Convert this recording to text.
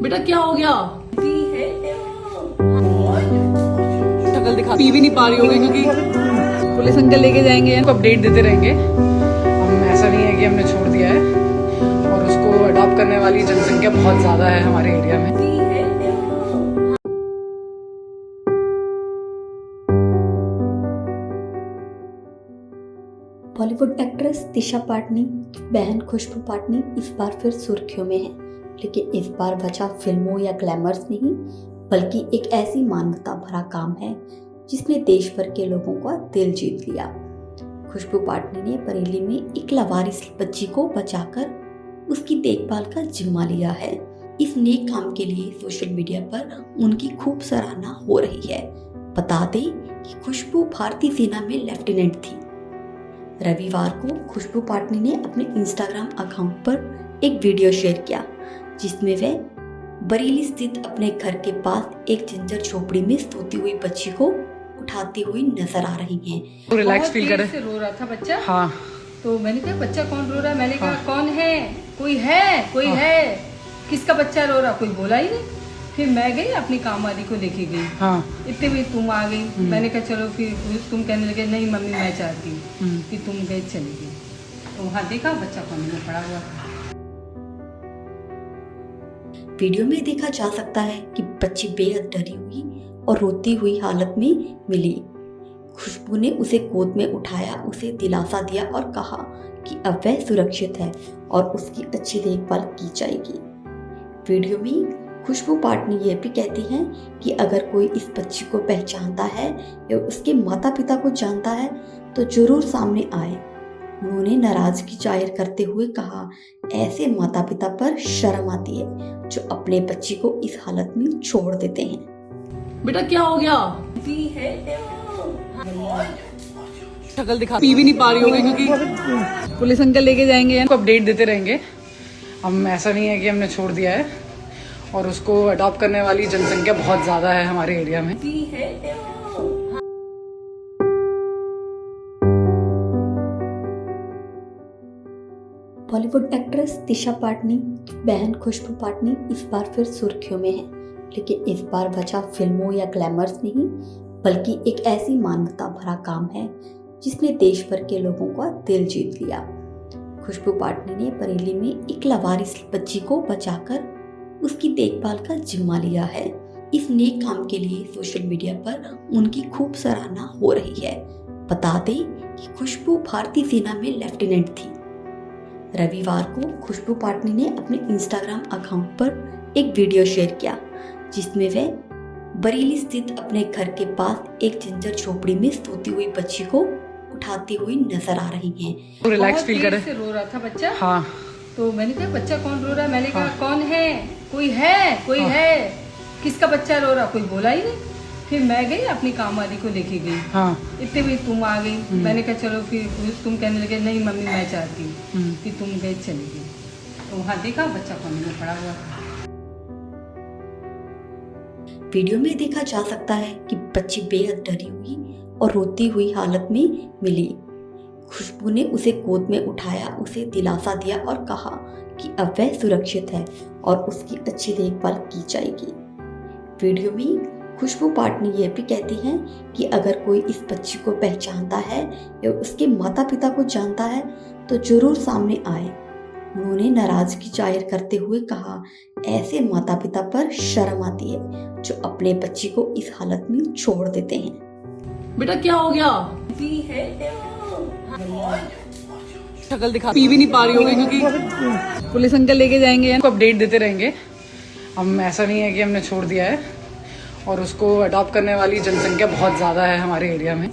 बेटा क्या हो गया? शक्ल दिखा, पी भी नहीं पा रही होगी क्योंकि पुलिस अंकल लेके जाएंगे, अपडेट देते रहेंगे। हम ऐसा नहीं है कि हमने छोड़ दिया है, और उसको अडॉप्ट करने वाली जनसंख्या बहुत ज्यादा है हमारे एरिया में। बॉलीवुड एक्ट्रेस दिशा पाटनी की बहन खुशबू पाटनी इस बार फिर सुर्खियों में है, लेकिन इस बार वजह फिल्मों या ग्लैमर्स नहीं, बल्कि एक ऐसी मानवता भरा काम है जिसने देश भर के लोगों का दिल जीत लिया। खुशबू पाटनी ने बरेली में एक लावारिस बच्ची को बचाकर उसकी देखभाल का जिम्मा लिया है। इस नेक काम के लिए सोशल मीडिया पर उनकी खूब सराहना हो रही है। बता दें कि खुशबू भारतीय सेना में लेफ्टिनेंट थी। रविवार को खुशबू पाटनी ने अपने इंस्टाग्राम अकाउंट पर एक वीडियो शेयर किया, जिसमें वह बरेली स्थित अपने घर के पास एक जंजर झोपड़ी में सोती हुई बच्ची को उठाती हुई नजर आ रही हैं। तो रिलैक्स फील करे। से रो रहा था बच्चा। हाँ, तो मैंने कहा बच्चा कौन रो रहा है? मैंने कहा कौन है? कोई है? कोई है? किसका बच्चा रो रहा? कोई बोला ही नहीं। फिर मैं गई अपनी काम वाली को लेके गई। हाँ। इतने भी तुम आ गई। मैंने कहा चलो, फिर तुम कहने लगे नहीं मम्मी मैं चाहती हूँ कि तुम गए चली गई। तो वहाँ देखा बच्चा कोने में पड़ा हुआ था। वीडियो में देखा जा सकता है कि बच्ची बेहद डरी हुई और रोती हुई हालत में मिली। खुशबू ने उसे गोद में उठाया, उसे दिलासा दिया और कहा कि अब वह सुरक्षित है और उसकी अच्छी देखभाल की जाएगी। वीडियो में खुशबू पाटनी ये भी कहती हैं कि अगर कोई इस बच्ची को पहचानता है या उसके माता पिता को जानता है तो जरूर सामने आए। उन्होंने नाराजगी जाहिर करते हुए कहा, ऐसे माता पिता पर शर्म आती है जो अपने बच्ची को इस हालत में छोड़ देते हैं। बेटा क्या हो गया? शक्ल दिखा, पी भी नहीं पा रही होगी क्योंकि पुलिस अंकल लेके जाएंगे, अपडेट देते रहेंगे। हम ऐसा नहीं है कि हमने छोड़ दिया है, और उसको अडॉप्ट करने वाली जनसंख्या बहुत ज्यादा है हमारे एरिया में। बॉलीवुड एक्ट्रेस दिशा पाटनी की बहन खुशबू पाटनी इस बार फिर सुर्खियों में है, लेकिन इस बार वजह फिल्मों या ग्लैमर्स नहीं, बल्कि एक ऐसी मानवता भरा काम है जिसने देश भर के लोगों का दिल जीत लिया। खुशबू पाटनी ने बरेली में एक लावारिस बच्ची को बचाकर उसकी देखभाल का जिम्मा लिया है। इस नेक काम के लिए सोशल मीडिया पर उनकी खूब सराहना हो रही है। बता दें कि खुशबू भारतीय सेना में लेफ्टिनेंट थी। रविवार को खुशबू पाटनी ने अपने इंस्टाग्राम अकाउंट पर एक वीडियो शेयर किया, जिसमें वह बरेली स्थित अपने घर के पास एक जंजर झोपड़ी में सोती हुई बच्ची को उठाती हुई नजर आ रही हैं। तो रिलैक्स फील करे। से रो रहा था बच्चा। हाँ। तो मैंने कहा बच्चा कौन रो रहा है? मैंने कहा कौन है? कोई है? कोई है? किसका बच्चा रो रहा? कोई बोला ही नहीं। फिर मैं गई अपनी काम वाली को लेके गई। हाँ। इतने भी तुम आ गई। मैंने कहा चलो, फिर तुम कहने लगे नहीं मम्मी मैं चाहती हूँ कि तुम गए चली गई। तो वहाँ देखा बच्चा कोने में पड़ा हुआ था। वीडियो में देखा जा सकता है कि बच्ची बेहद डरी हुई और रोती हुई हालत में मिली। खुशबू ने उसे गोद में उठाया, उसे दिलासा दिया और कहा कि अब वह सुरक्षित है और उसकी अच्छी देखभाल की जाएगी। वीडियो में खुशबू पाटनी ये भी कहती हैं कि अगर कोई इस बच्ची को पहचानता है या उसके माता पिता को जानता है तो जरूर सामने आए। उन्होंने नाराजगी जाहिर करते हुए कहा, ऐसे माता पिता पर शर्म आती है जो अपने बच्ची को इस हालत में छोड़ देते हैं। बेटा क्या हो गया? शक्ल दिखा, पी भी नहीं पा रही होगी क्योंकि पुलिस अंकल लेके जाएंगे, अपडेट देते रहेंगे। हम ऐसा नहीं है कि हमने छोड़ दिया है, और उसको अडॉप्ट करने वाली जनसंख्या बहुत ज्यादा है हमारे एरिया में।